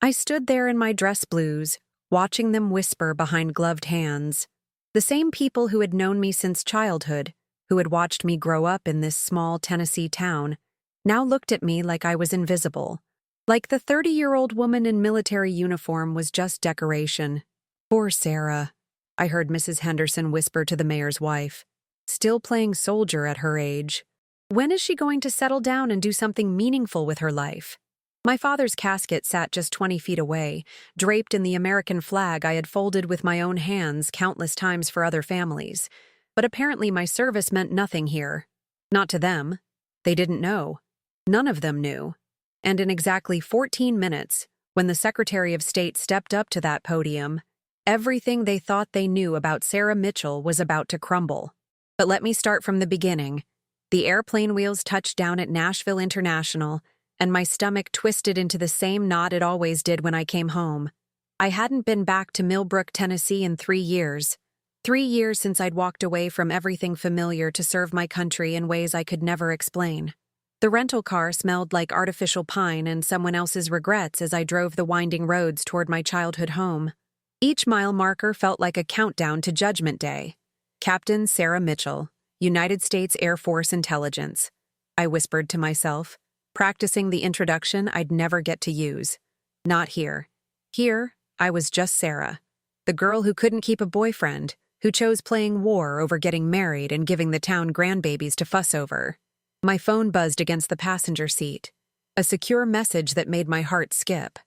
I stood there in my dress blues, watching them whisper behind gloved hands. The same people who had known me since childhood, who had watched me grow up in this small Tennessee town, now looked at me like I was invisible. Like the 30-year-old woman in military uniform was just decoration. Poor Sarah, I heard Mrs. Henderson whisper to the mayor's wife. Still playing soldier at her age. When is she going to settle down and do something meaningful with her life? My father's casket sat just 20 feet away, draped in the American flag I had folded with my own hands countless times for other families. But apparently my service meant nothing here. Not to them. They didn't know. None of them knew. And in exactly 14 minutes, when the Secretary of State stepped up to that podium, everything they thought they knew about Sarah Mitchell was about to crumble. But let me start from the beginning. The airplane wheels touched down at Nashville International, and my stomach twisted into the same knot it always did when I came home. I hadn't been back to Millbrook, Tennessee in 3 years. 3 years since I'd walked away from everything familiar to serve my country in ways I could never explain. The rental car smelled like artificial pine and someone else's regrets as I drove the winding roads toward my childhood home. Each mile marker felt like a countdown to Judgment Day. Captain Sarah Mitchell, United States Air Force Intelligence. I whispered to myself, practicing the introduction I'd never get to use. Not here. Here, I was just Sarah, the girl who couldn't keep a boyfriend, who chose playing war over getting married and giving the town grandbabies to fuss over. My phone buzzed against the passenger seat, a secure message that made my heart skip.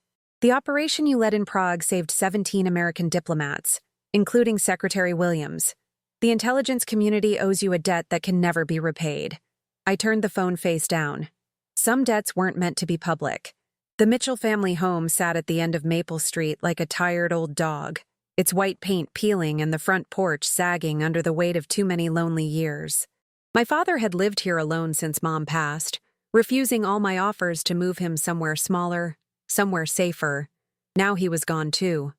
The operation you led in Prague saved 17 American diplomats, including Secretary Williams. The intelligence community owes you a debt that can never be repaid. I turned the phone face down. Some debts weren't meant to be public. The Mitchell family home sat at the end of Maple Street like a tired old dog, its white paint peeling and the front porch sagging under the weight of too many lonely years. My father had lived here alone since Mom passed, refusing all my offers to move him somewhere smaller, somewhere safer. Now he was gone too.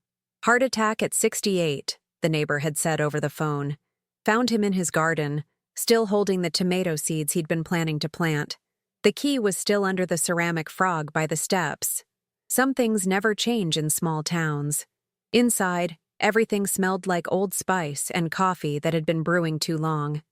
Heart attack at 68, the neighbor had said over the phone. Found him in his garden, still holding the tomato seeds he'd been planning to plant. The key was still under the ceramic frog by the steps. Some things never change in small towns. Inside, everything smelled like Old Spice and coffee that had been brewing too long.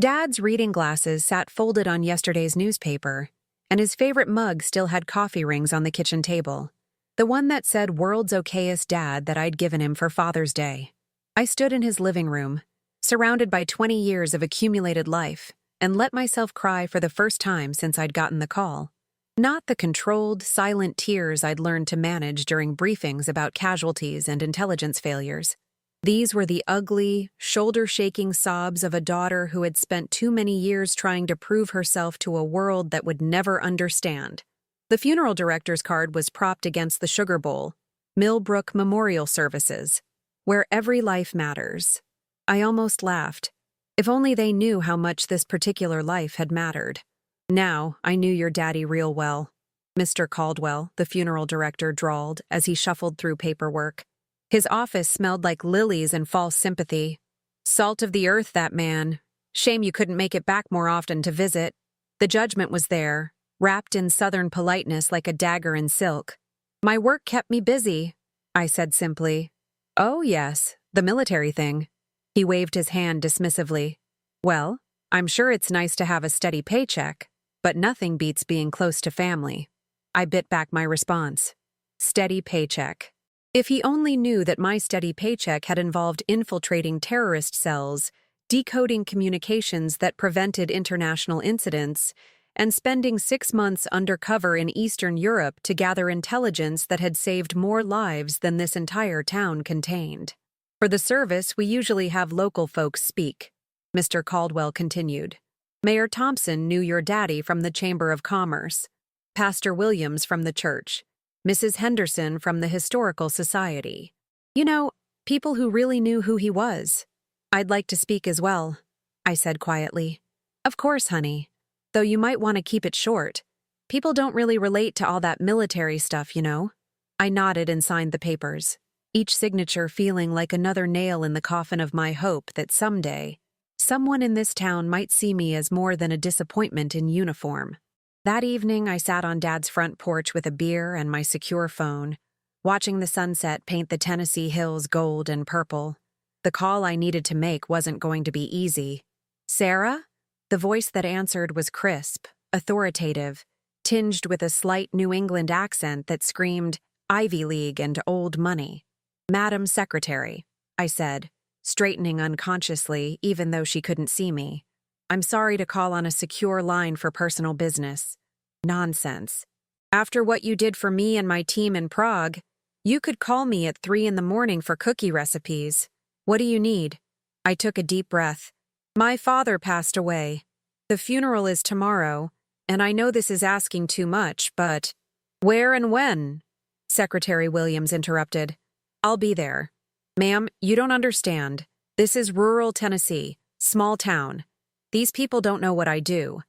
Dad's reading glasses sat folded on yesterday's newspaper, and his favorite mug still had coffee rings on the kitchen table. The one that said "World's Okayest Dad" that I'd given him for Father's Day. I stood in his living room, surrounded by 20 years of accumulated life, and let myself cry for the first time since I'd gotten the call. Not the controlled, silent tears I'd learned to manage during briefings about casualties and intelligence failures. These were the ugly, shoulder-shaking sobs of a daughter who had spent too many years trying to prove herself to a world that would never understand. The funeral director's card was propped against the sugar bowl, Millbrook Memorial Services, where every life matters. I almost laughed. If only they knew how much this particular life had mattered. Now, I knew your daddy real well, Mr. Caldwell, the funeral director drawled as he shuffled through paperwork. His office smelled like lilies and false sympathy. Salt of the earth, that man. Shame you couldn't make it back more often to visit. The judgment was there, wrapped in southern politeness like a dagger in silk. My work kept me busy, I said simply. Oh, yes, the military thing. He waved his hand dismissively. Well, I'm sure it's nice to have a steady paycheck, but nothing beats being close to family. I bit back my response. Steady paycheck. If he only knew that my steady paycheck had involved infiltrating terrorist cells, decoding communications that prevented international incidents, and spending 6 months undercover in Eastern Europe to gather intelligence that had saved more lives than this entire town contained. For the service, we usually have local folks speak, Mr. Caldwell continued. Mayor Thompson knew your daddy from the Chamber of Commerce, Pastor Williams from the church, Mrs. Henderson from the Historical Society. You know, people who really knew who he was. I'd like to speak as well, I said quietly. Of course, honey. Though you might want to keep it short. People don't really relate to all that military stuff, you know. I nodded and signed the papers, each signature feeling like another nail in the coffin of my hope that someday, someone in this town might see me as more than a disappointment in uniform. That evening, I sat on Dad's front porch with a beer and my secure phone, watching the sunset paint the Tennessee hills gold and purple. The call I needed to make wasn't going to be easy. "Sarah?" The voice that answered was crisp, authoritative, tinged with a slight New England accent that screamed Ivy League and old money. "Madam Secretary," I said, straightening unconsciously even though she couldn't see me. "I'm sorry to call on a secure line for personal business." "Nonsense. After what you did for me and my team in Prague, you could call me at 3 in the morning for cookie recipes. What do you need?" I took a deep breath. "My father passed away. The funeral is tomorrow, and I know this is asking too much, but—" "Where and when?" Secretary Williams interrupted. "I'll be there." "Ma'am, you don't understand. This is rural Tennessee, small town. These people don't know what I do.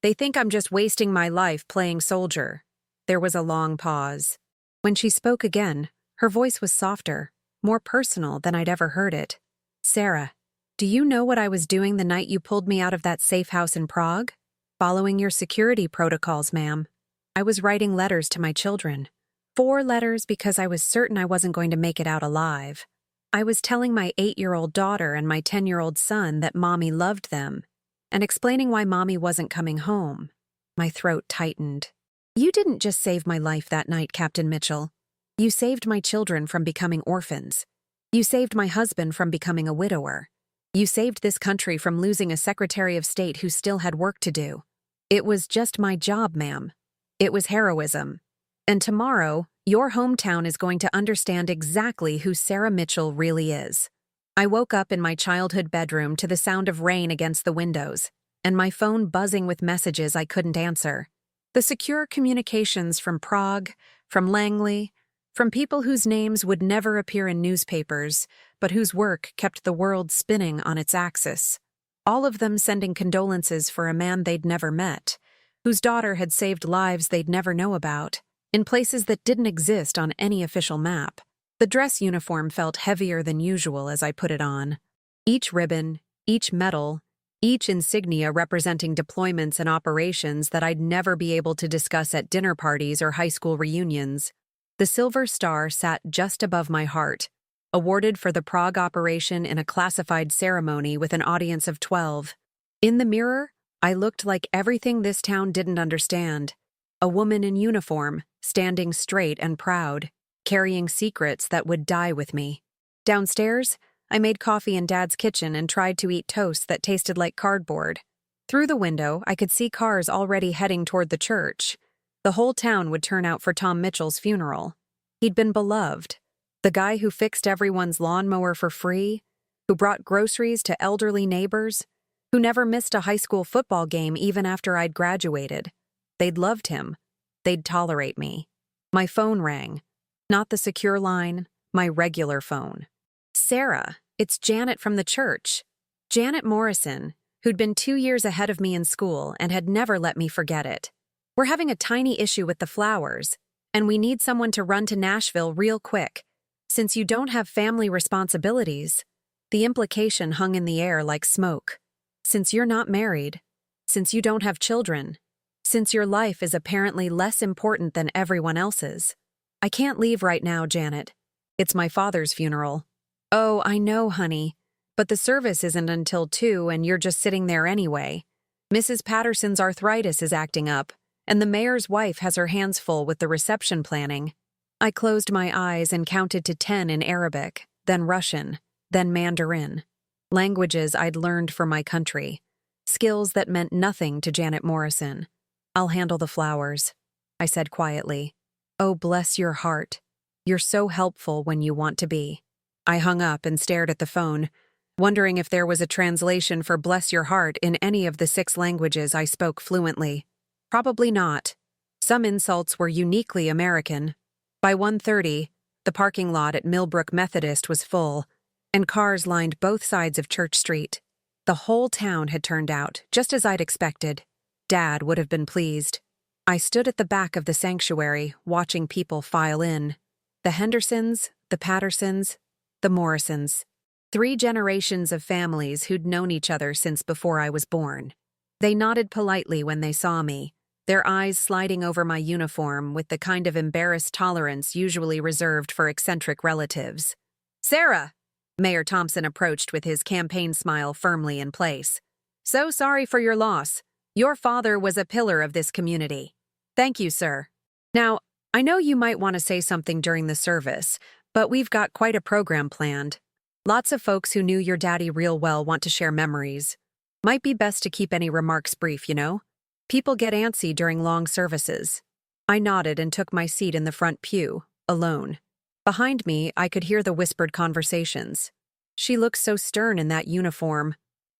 They think I'm just wasting my life playing soldier." There was a long pause. When she spoke again, her voice was softer, more personal than I'd ever heard it. "Sarah, do you know what I was doing the night you pulled me out of that safe house in Prague? Following your security protocols, ma'am. I was writing letters to my children. 4 letters because I was certain I wasn't going to make it out alive. I was telling my 8-year-old daughter and my 10-year-old son that Mommy loved them, and explaining why Mommy wasn't coming home." My throat tightened. "You didn't just save my life that night, Captain Mitchell. You saved my children from becoming orphans. You saved my husband from becoming a widower. You saved this country from losing a Secretary of State who still had work to do. It was just my job, ma'am. It was heroism. And tomorrow, your hometown is going to understand exactly who Sarah Mitchell really is." I woke up in my childhood bedroom to the sound of rain against the windows, and my phone buzzing with messages I couldn't answer. The secure communications from Prague, from Langley, from people whose names would never appear in newspapers, but whose work kept the world spinning on its axis. All of them sending condolences for a man they'd never met, whose daughter had saved lives they'd never know about, in places that didn't exist on any official map. The dress uniform felt heavier than usual as I put it on. Each ribbon, each medal, each insignia representing deployments and operations that I'd never be able to discuss at dinner parties or high school reunions. The silver star sat just above my heart, awarded for the Prague operation in a classified ceremony with an audience of 12. In the mirror, I looked like everything this town didn't understand. A woman in uniform, standing straight and proud, carrying secrets that would die with me. Downstairs, I made coffee in Dad's kitchen and tried to eat toast that tasted like cardboard. Through the window, I could see cars already heading toward the church. The whole town would turn out for Tom Mitchell's funeral. He'd been beloved. The guy who fixed everyone's lawnmower for free, who brought groceries to elderly neighbors, who never missed a high school football game even after I'd graduated. They'd loved him. They'd tolerate me. My phone rang. Not the secure line, my regular phone. "Sarah, it's Janet from the church." Janet Morrison, who'd been 2 years ahead of me in school and had never let me forget it. "We're having a tiny issue with the flowers, and we need someone to run to Nashville real quick. Since you don't have family responsibilities," the implication hung in the air like smoke. "Since you're not married, since you don't have children, since your life is apparently less important than everyone else's. I can't leave right now, Janet. It's my father's funeral." "Oh, I know, honey, but the service isn't until 2 and you're just sitting there anyway. Mrs. Patterson's arthritis is acting up, and the mayor's wife has her hands full with the reception planning." I closed my eyes and counted to 10 in Arabic, then Russian, then Mandarin. Languages I'd learned for my country. Skills that meant nothing to Janet Morrison. "I'll handle the flowers," I said quietly. "Oh, bless your heart. You're so helpful when you want to be." I hung up and stared at the phone, wondering if there was a translation for "bless your heart" in any of the 6 languages I spoke fluently. Probably not. Some insults were uniquely American. By 1:30, the parking lot at Millbrook Methodist was full, and cars lined both sides of Church Street. The whole town had turned out, just as I'd expected. Dad would have been pleased. I stood at the back of the sanctuary, watching people file in. The Hendersons, the Pattersons, the Morrisons. 3 generations of families who'd known each other since before I was born. They nodded politely when they saw me, their eyes sliding over my uniform with the kind of embarrassed tolerance usually reserved for eccentric relatives. "Sarah!" Mayor Thompson approached with his campaign smile firmly in place. "So sorry for your loss. Your father was a pillar of this community." "Thank you, sir." "Now, I know you might want to say something during the service, but we've got quite a program planned. Lots of folks who knew your daddy real well want to share memories. Might be best to keep any remarks brief, you know? People get antsy during long services." I nodded and took my seat in the front pew, alone. Behind me, I could hear the whispered conversations. She looked so stern in that uniform.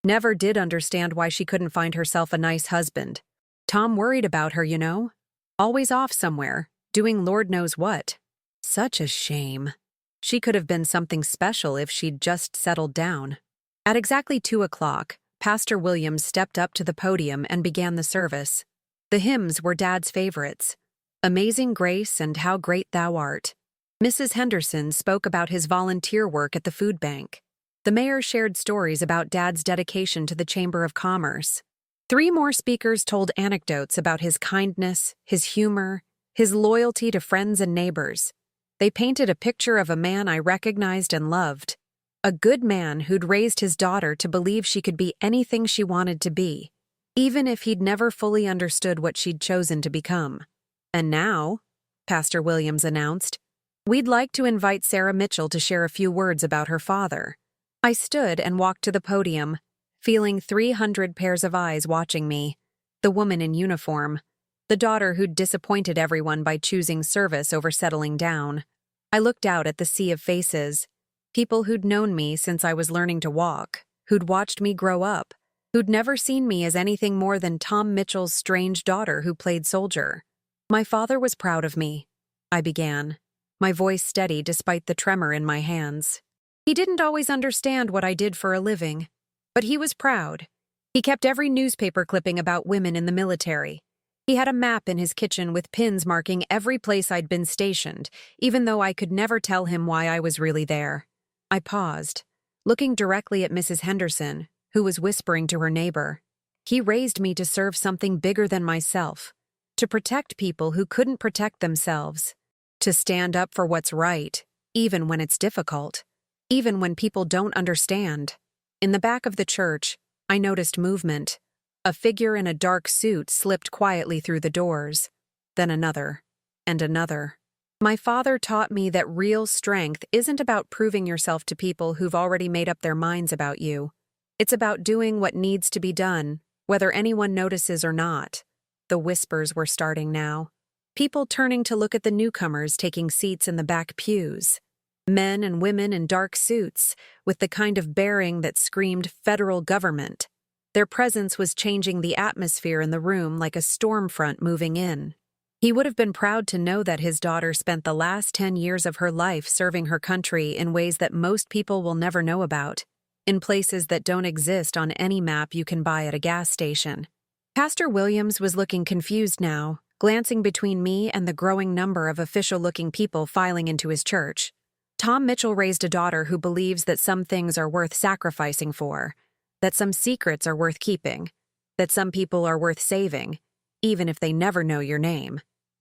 Never did understand why she couldn't find herself a nice husband. Tom worried about her, you know? Always off somewhere, doing Lord knows what. Such a shame. She could have been something special if she'd just settled down. At exactly 2 o'clock, Pastor Williams stepped up to the podium and began the service. The hymns were Dad's favorites. Amazing Grace and How Great Thou Art. Mrs. Henderson spoke about his volunteer work at the food bank. The mayor shared stories about Dad's dedication to the Chamber of Commerce. 3 more speakers told anecdotes about his kindness, his humor, his loyalty to friends and neighbors. They painted a picture of a man I recognized and loved. A good man who'd raised his daughter to believe she could be anything she wanted to be, even if he'd never fully understood what she'd chosen to become. "And now," Pastor Williams announced, "we'd like to invite Sarah Mitchell to share a few words about her father." I stood and walked to the podium, feeling 300 pairs of eyes watching me. The woman in uniform, the daughter who'd disappointed everyone by choosing service over settling down. I looked out at the sea of faces, people who'd known me since I was learning to walk, who'd watched me grow up, who'd never seen me as anything more than Tom Mitchell's strange daughter who played soldier. "My father was proud of me," I began, my voice steady despite the tremor in my hands. "He didn't always understand what I did for a living, but he was proud. He kept every newspaper clipping about women in the military. He had a map in his kitchen with pins marking every place I'd been stationed, even though I could never tell him why I was really there." I paused, looking directly at Mrs. Henderson, who was whispering to her neighbor. "He raised me to serve something bigger than myself, to protect people who couldn't protect themselves, to stand up for what's right, even when it's difficult, even when people don't understand." In the back of the church, I noticed movement. A figure in a dark suit slipped quietly through the doors, then another, and another. My father taught me that real strength isn't about proving yourself to people who've already made up their minds about you. It's about doing what needs to be done, whether anyone notices or not. The whispers were starting now. People turning to look at the newcomers taking seats in the back pews. Men and women in dark suits, with the kind of bearing that screamed federal government. Their presence was changing the atmosphere in the room like a storm front moving in. He would have been proud to know that his daughter spent the last 10 years of her life serving her country in ways that most people will never know about, in places that don't exist on any map you can buy at a gas station. Pastor Williams was looking confused now, glancing between me and the growing number of official-looking people filing into his church. Tom Mitchell raised a daughter who believes that some things are worth sacrificing for, that some secrets are worth keeping, that some people are worth saving, even if they never know your name.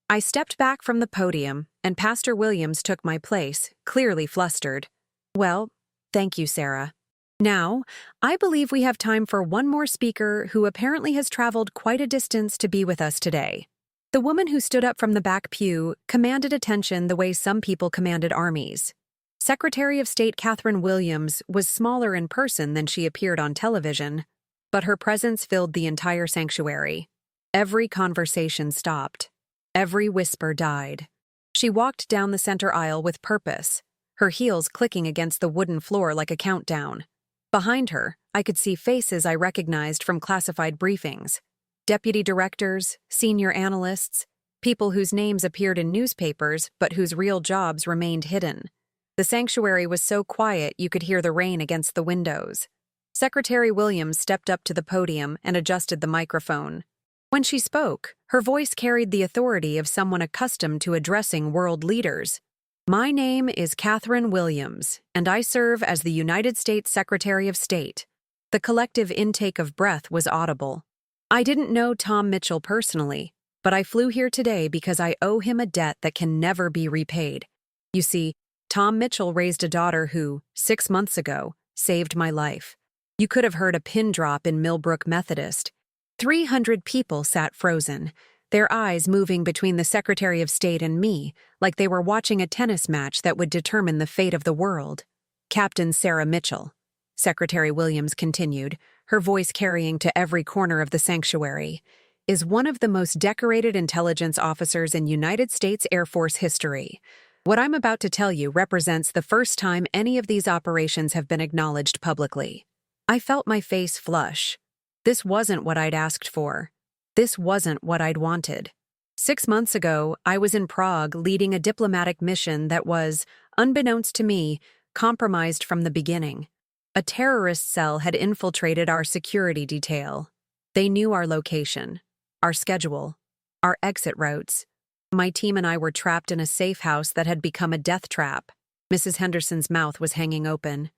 I stepped back from the podium, and Pastor Williams took my place, clearly flustered. "Well, thank you, Sarah. Now, I believe we have time for one more speaker who apparently has traveled quite a distance to be with us today." The woman who stood up from the back pew commanded attention the way some people commanded armies. Secretary of State Catherine Williams was smaller in person than she appeared on television, but her presence filled the entire sanctuary. Every conversation stopped. Every whisper died. She walked down the center aisle with purpose, her heels clicking against the wooden floor like a countdown. Behind her, I could see faces I recognized from classified briefings. Deputy directors, senior analysts, people whose names appeared in newspapers but whose real jobs remained hidden. The sanctuary was so quiet you could hear the rain against the windows. Secretary Williams stepped up to the podium and adjusted the microphone. When she spoke, her voice carried the authority of someone accustomed to addressing world leaders. "My name is Catherine Williams, and I serve as the United States Secretary of State." The collective intake of breath was audible. I didn't know Tom Mitchell personally, But I flew here today because I owe him a debt that can never be repaid. You see, Tom Mitchell raised a daughter who, 6 months ago, saved my life. You could have heard a pin drop in Millbrook Methodist. 300 people sat frozen, their eyes moving between the Secretary of State and me, like they were watching a tennis match that would determine the fate of the world. Captain Sarah Mitchell, Secretary Williams continued, her voice carrying to every corner of the sanctuary, is one of the most decorated intelligence officers in United States Air Force history. What I'm about to tell you represents the first time any of these operations have been acknowledged publicly. I felt my face flush. This wasn't what I'd asked for. This wasn't what I'd wanted. 6 months ago, I was in Prague leading a diplomatic mission that was, unbeknownst to me, compromised from the beginning. A terrorist cell had infiltrated our security detail. They knew our location, our schedule, our exit routes. My team and I were trapped in a safe house that had become a death trap. Mrs. Henderson's mouth was hanging open.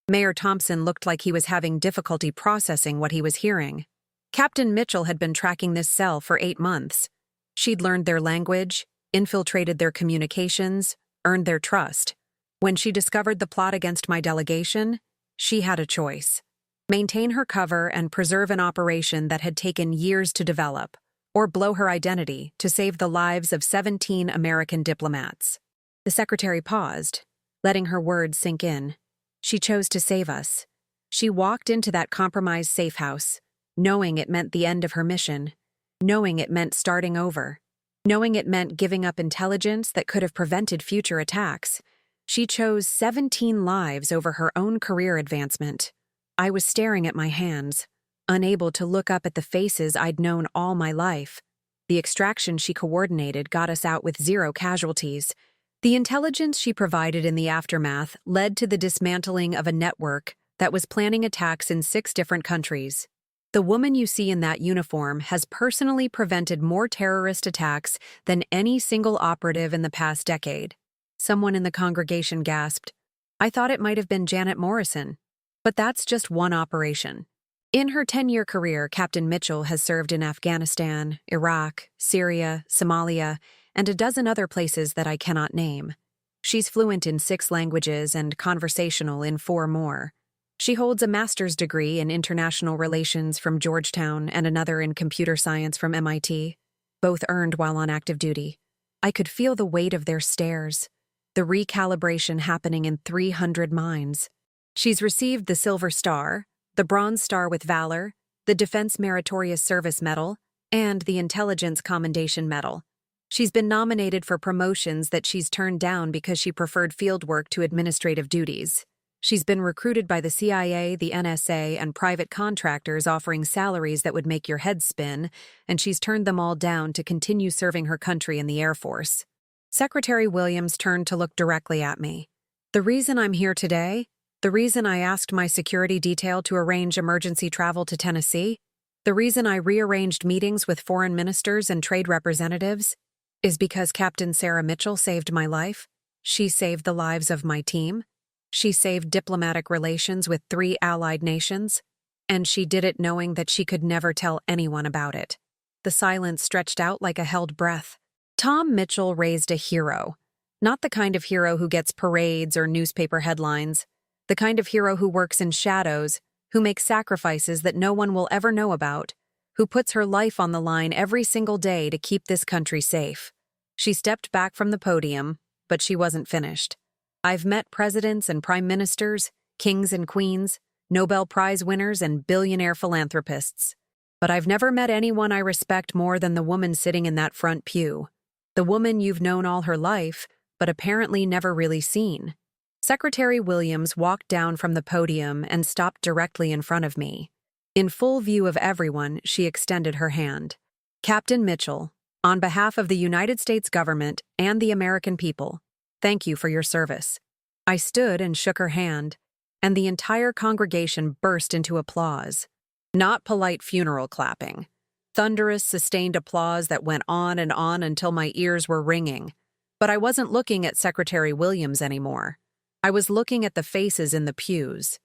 Mayor Thompson looked like he was having difficulty processing what he was hearing. Captain Mitchell had been tracking this cell for 8 months. She'd learned their language, infiltrated their communications, earned their trust. When she discovered the plot against my delegation, she had a choice: maintain her cover and preserve an operation that had taken years to develop, or blow her identity to save the lives of 17 American diplomats. The secretary paused, letting her words sink in. She chose to save us. She walked into that compromised safe house, knowing it meant the end of her mission, knowing it meant starting over, knowing it meant giving up intelligence that could have prevented future attacks. She chose 17 lives over her own career advancement. I was staring at my hands, unable to look up at the faces I'd known all my life. The extraction she coordinated got us out with 0 casualties. The intelligence she provided in the aftermath led to the dismantling of a network that was planning attacks in 6 different countries. The woman you see in that uniform has personally prevented more terrorist attacks than any single operative in the past decade. Someone in the congregation gasped. I thought it might have been Janet Morrison. But that's just one operation. In her 10-year career, Captain Mitchell has served in Afghanistan, Iraq, Syria, Somalia, and a dozen other places that I cannot name. She's fluent in 6 languages and conversational in 4 more. She holds a master's degree in international relations from Georgetown and another in computer science from MIT, both earned while on active duty. I could feel the weight of their stares, the recalibration happening in 300 minds. She's received the Silver Star, the Bronze Star with Valor, the Defense Meritorious Service Medal, and the Intelligence Commendation Medal. She's been nominated for promotions that she's turned down because she preferred fieldwork to administrative duties. She's been recruited by the CIA, the NSA, and private contractors offering salaries that would make your head spin, and she's turned them all down to continue serving her country in the Air Force. Secretary Williams turned to look directly at me. The reason I'm here today, the reason I asked my security detail to arrange emergency travel to Tennessee, the reason I rearranged meetings with foreign ministers and trade representatives, is because Captain Sarah Mitchell saved my life. She saved the lives of my team. She saved diplomatic relations with 3 allied nations. And she did it knowing that she could never tell anyone about it. The silence stretched out like a held breath. Tom Mitchell raised a hero. Not the kind of hero who gets parades or newspaper headlines. The kind of hero who works in shadows, who makes sacrifices that no one will ever know about, who puts her life on the line every single day to keep this country safe. She stepped back from the podium, but she wasn't finished. I've met presidents and prime ministers, kings and queens, Nobel Prize winners and billionaire philanthropists. But I've never met anyone I respect more than the woman sitting in that front pew. The woman you've known all her life, but apparently never really seen. Secretary Williams walked down from the podium and stopped directly in front of me. In full view of everyone, she extended her hand. Captain Mitchell, on behalf of the United States government and the American people, thank you for your service. I stood and shook her hand, and the entire congregation burst into applause. Not polite funeral clapping. Thunderous, sustained applause that went on until my ears were ringing. But I wasn't looking at Secretary Williams anymore. I was looking at the faces in the pews.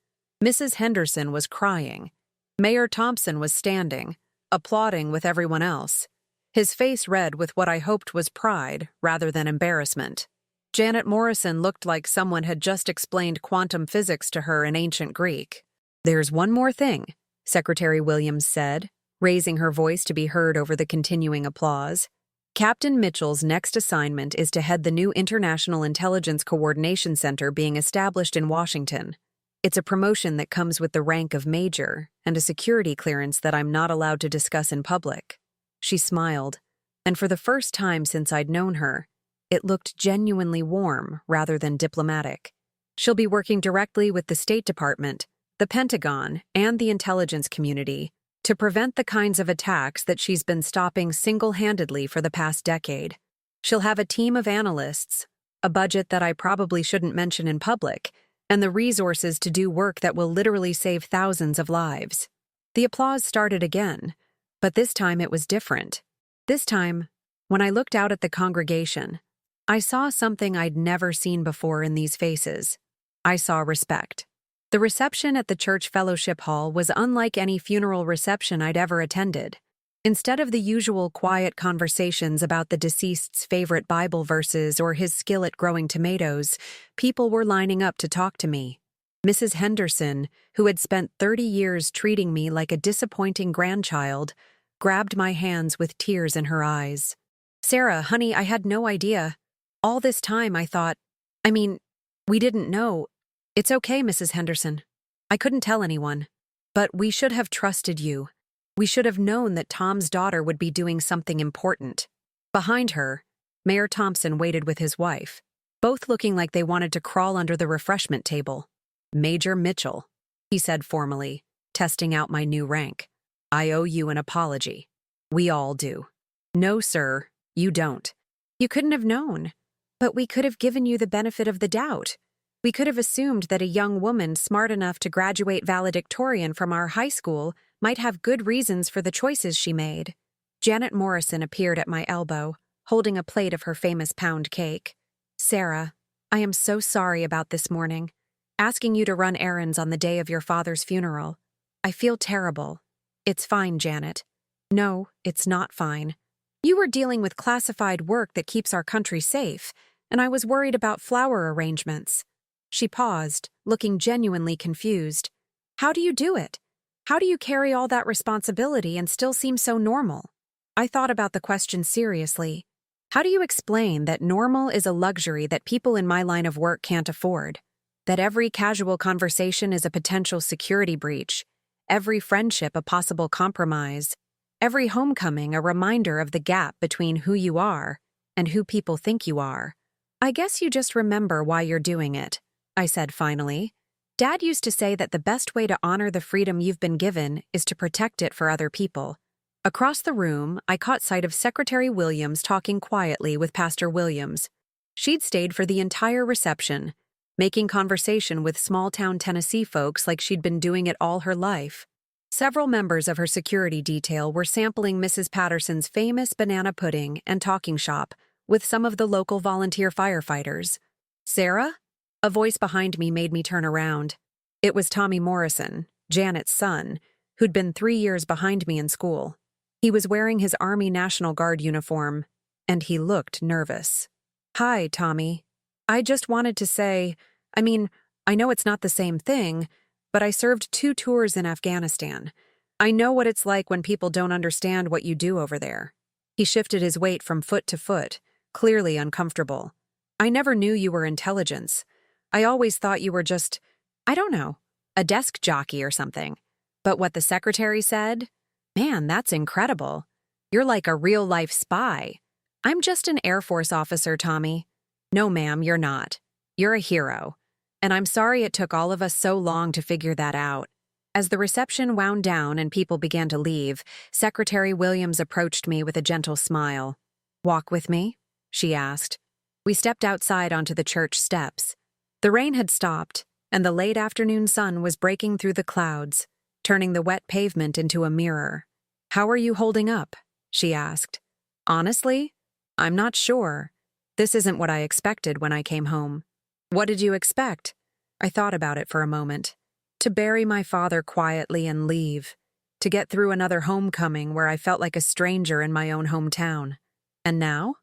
Mrs. Henderson was crying. Mayor Thompson was standing, applauding with everyone else. his face red with what I hoped was pride rather than embarrassment. Janet Morrison looked like someone had just explained quantum physics to her in ancient Greek. "There's one more thing," Secretary Williams said, raising her voice to be heard over the continuing applause. "Captain Mitchell's next assignment is to head the new International Intelligence Coordination Center being established in Washington. It's a promotion that comes with the rank of major and a security clearance that I'm not allowed to discuss in public." She smiled, and for the first time since I'd known her, it looked genuinely warm rather than diplomatic. "She'll be working directly with the State Department, the Pentagon, and the intelligence community to prevent the kinds of attacks that she's been stopping single-handedly for the past decade. She'll have a team of analysts, a budget that I probably shouldn't mention in public, and the resources to do work that will literally save thousands of lives." The applause started again, but this time it was different. This time, when I looked out at the congregation, I saw something I'd never seen before in these faces. I saw respect. The reception at the church fellowship hall was unlike any funeral reception I'd ever attended. Instead of the usual quiet conversations about the deceased's favorite Bible verses or his skill at growing tomatoes, people were lining up to talk to me. Mrs. Henderson, who had spent 30 years treating me like a disappointing grandchild, grabbed my hands with tears in her eyes. "Sarah, honey, I had no idea. All this time I thought, we didn't know. It's okay, Mrs. Henderson. I couldn't tell anyone. But we should have trusted you. We should have known that Tom's daughter would be doing something important." Behind her, Mayor Thompson waited with his wife, both looking like they wanted to crawl under the refreshment table. "Major Mitchell," he said formally, testing out my new rank. "I owe you an apology. We all do." "No, sir, you don't. You couldn't have known. But we could have given you the benefit of the doubt. We could have assumed that a young woman smart enough to graduate valedictorian from our high school might have good reasons for the choices she made." Janet Morrison appeared at my elbow, holding a plate of her famous pound cake. "Sarah, I am so sorry about this morning, asking you to run errands on the day of your father's funeral. I feel terrible." "It's fine, Janet." "No, it's not fine. You were dealing with classified work that keeps our country safe, and I was worried about flower arrangements." She paused, looking genuinely confused. "How do you do it? How do you carry all that responsibility and still seem so normal?" I thought about the question seriously. How do you explain that normal is a luxury that people in my line of work can't afford? That every casual conversation is a potential security breach, every friendship a possible compromise, every homecoming a reminder of the gap between who you are and who people think you are? "I guess you just remember why you're doing it," I said finally. "Dad used to say that the best way to honor the freedom you've been given is to protect it for other people." Across the room, I caught sight of Secretary Williams talking quietly with Pastor Williams. She'd stayed for the entire reception, making conversation with small-town Tennessee folks like she'd been doing it all her life. Several members of her security detail were sampling Mrs. Patterson's famous banana pudding and talking shop with some of the local volunteer firefighters. "Sarah?" A voice behind me made me turn around. It was Tommy Morrison, Janet's son, who'd been 3 years behind me in school. He was wearing his Army National Guard uniform, and he looked nervous. "Hi, Tommy. I just wanted to say, I know it's not the same thing, but I served 2 tours in Afghanistan. I know what it's like when people don't understand what you do over there." He shifted his weight from foot to foot, clearly uncomfortable. "I never knew you were intelligence. I always thought you were just, a desk jockey or something. But what the secretary said? Man, that's incredible. You're like a real-life spy." "I'm just an Air Force officer, Tommy." "No, ma'am, you're not. You're a hero. And I'm sorry it took all of us so long to figure that out." As the reception wound down and people began to leave, Secretary Williams approached me with a gentle smile. "Walk with me?" she asked. We stepped outside onto the church steps. The rain had stopped, and the late afternoon sun was breaking through the clouds, turning the wet pavement into a mirror. "How are you holding up?" she asked. "Honestly, I'm not sure. This isn't what I expected when I came home." "What did you expect?" I thought about it for a moment. To bury my father quietly and leave. to get through another homecoming where I felt like a stranger in my own hometown. And now?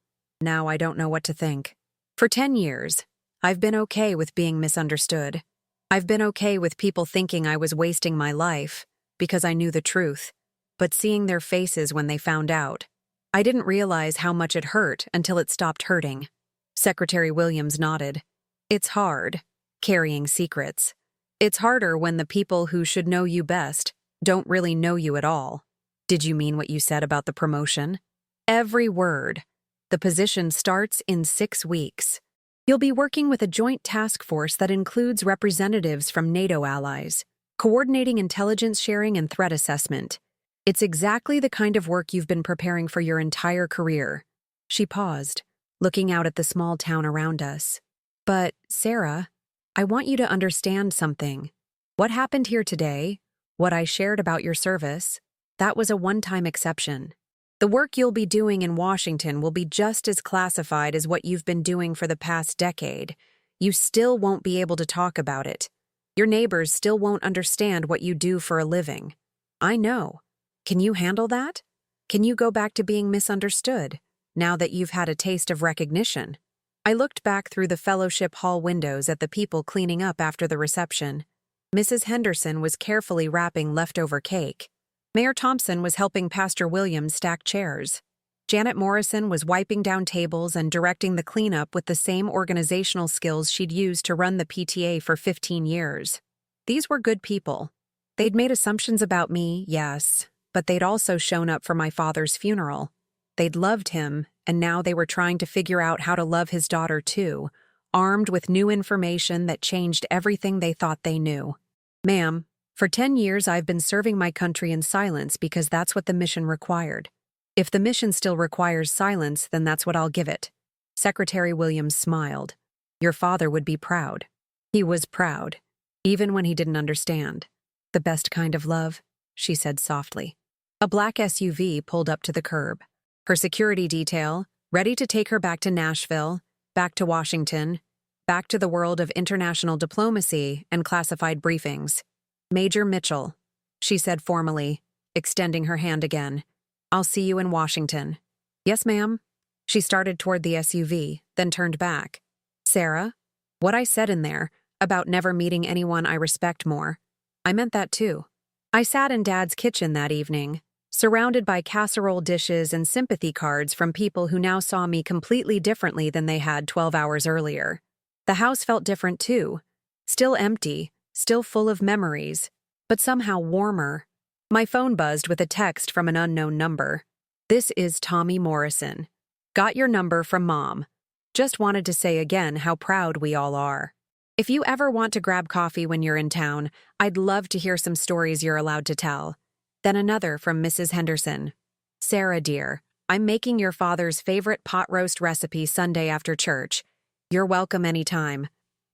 Now I don't know what to think. For 10 years, I've been okay with being misunderstood. I've been okay with people thinking I was wasting my life because I knew the truth, but seeing their faces when they found out, I didn't realize how much it hurt until it stopped hurting. Secretary Williams nodded. It's hard, carrying secrets. It's harder when the people who should know you best don't really know you at all. Did you mean what you said about the promotion? Every word. The position starts in 6 weeks. You'll be working with a joint task force that includes representatives from NATO allies, coordinating intelligence sharing and threat assessment. It's exactly the kind of work you've been preparing for your entire career. She paused, looking out at the small town around us. But, Sarah, I want you to understand something. What happened here today, what I shared about your service, that was a one-time exception. The work you'll be doing in Washington will be just as classified as what you've been doing for the past decade. You still won't be able to talk about it. Your neighbors still won't understand what you do for a living. I know. Can you handle that? Can you go back to being misunderstood, now that you've had a taste of recognition? I looked back through the fellowship hall windows at the people cleaning up after the reception. Mrs. Henderson was carefully wrapping leftover cake. Mayor Thompson was helping Pastor Williams stack chairs. Janet Morrison was wiping down tables and directing the cleanup with the same organizational skills she'd used to run the PTA for 15 years. These were good people. They'd made assumptions about me, yes, but they'd also shown up for my father's funeral. They'd loved him, and now they were trying to figure out how to love his daughter too, armed with new information that changed everything they thought they knew. Ma'am, for 10 years I've been serving my country in silence because that's what the mission required. If the mission still requires silence, then that's what I'll give it. Secretary Williams smiled. Your father would be proud. He was proud, even when he didn't understand. The best kind of love, she said softly. A black SUV pulled up to the curb. Her security detail, ready to take her back to Nashville, back to Washington, back to the world of international diplomacy and classified briefings. Major Mitchell, she said formally, extending her hand again. I'll see you in Washington. Yes, ma'am. She started toward the SUV, then turned back. Sarah, what I said in there about never meeting anyone I respect more, I meant that too. I sat in Dad's kitchen that evening, surrounded by casserole dishes and sympathy cards from people who now saw me completely differently than they had 12 hours earlier. The house felt different too, still empty, still full of memories, but somehow warmer. My phone buzzed with a text from an unknown number. This is Tommy Morrison. Got your number from Mom. Just wanted to say again how proud we all are. If you ever want to grab coffee when you're in town, I'd love to hear some stories you're allowed to tell. Then another from Mrs. Henderson. Sarah, dear, I'm making your father's favorite pot roast recipe Sunday after church. You're welcome anytime.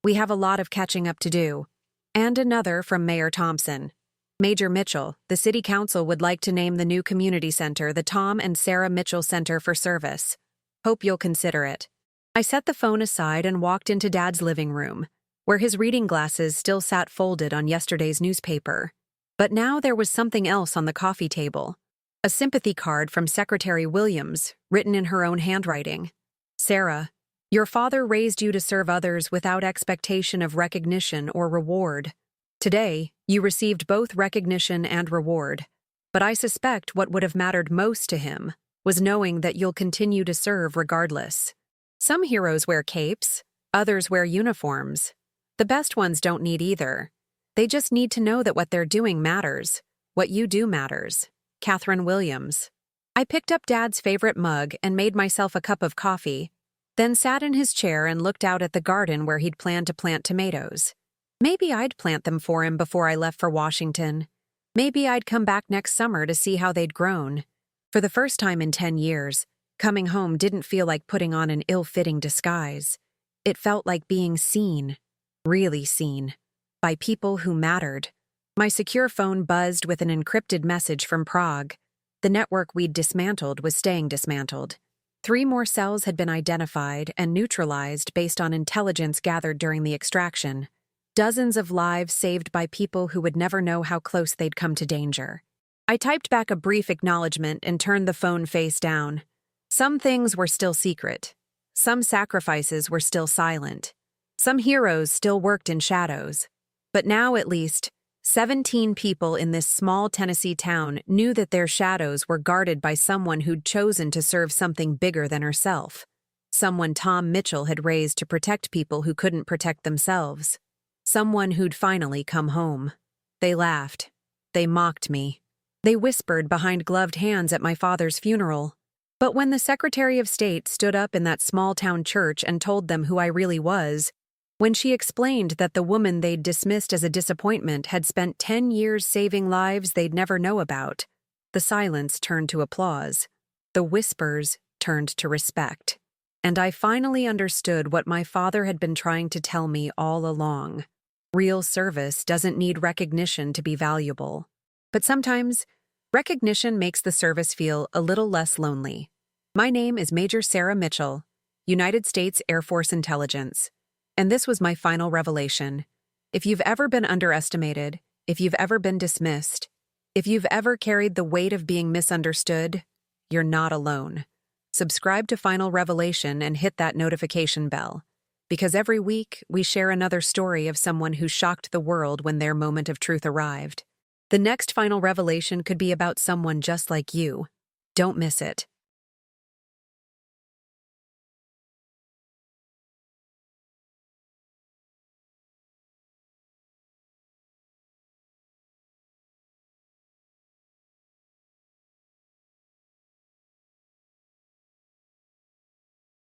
We have a lot of catching up to do. And another from Mayor Thompson. Major Mitchell, the City Council would like to name the new community center the Tom and Sarah Mitchell Center for Service. Hope you'll consider it. I set the phone aside and walked into Dad's living room, where his reading glasses still sat folded on yesterday's newspaper. But now there was something else on the coffee table. A sympathy card from Secretary Williams, written in her own handwriting. Sarah, your father raised you to serve others without expectation of recognition or reward. Today, you received both recognition and reward. But I suspect what would have mattered most to him was knowing that you'll continue to serve regardless. Some heroes wear capes, others wear uniforms. The best ones don't need either. They just need to know that what they're doing matters. What you do matters. Catherine Williams. I picked up Dad's favorite mug and made myself a cup of coffee, then sat in his chair and looked out at the garden where he'd planned to plant tomatoes. Maybe I'd plant them for him before I left for Washington. Maybe I'd come back next summer to see how they'd grown. For the first time in 10 years, coming home didn't feel like putting on an ill-fitting disguise. It felt like being seen, really seen, by people who mattered. My secure phone buzzed with an encrypted message from Prague. The network we'd dismantled was staying dismantled. 3 more cells had been identified and neutralized based on intelligence gathered during the extraction. Dozens of lives saved by people who would never know how close they'd come to danger. I typed back a brief acknowledgement and turned the phone face down. Some things were still secret. Some sacrifices were still silent. Some heroes still worked in shadows. But now, at least, 17 people in this small Tennessee town knew that their shadows were guarded by someone who'd chosen to serve something bigger than herself. Someone Tom Mitchell had raised to protect people who couldn't protect themselves. Someone who'd finally come home. They laughed. They mocked me. They whispered behind gloved hands at my father's funeral. But when the Secretary of State stood up in that small-town church and told them who I really was, when she explained that the woman they'd dismissed as a disappointment had spent 10 years saving lives they'd never know about, the silence turned to applause. The whispers turned to respect. And I finally understood what my father had been trying to tell me all along. Real service doesn't need recognition to be valuable. But sometimes, recognition makes the service feel a little less lonely. My name is Major Sarah Mitchell, United States Air Force Intelligence. And this was my final revelation. If you've ever been underestimated, if you've ever been dismissed, if you've ever carried the weight of being misunderstood, you're not alone. Subscribe to Final Revelation and hit that notification bell, because every week we share another story of someone who shocked the world when their moment of truth arrived. The next Final Revelation could be about someone just like you. Don't miss it.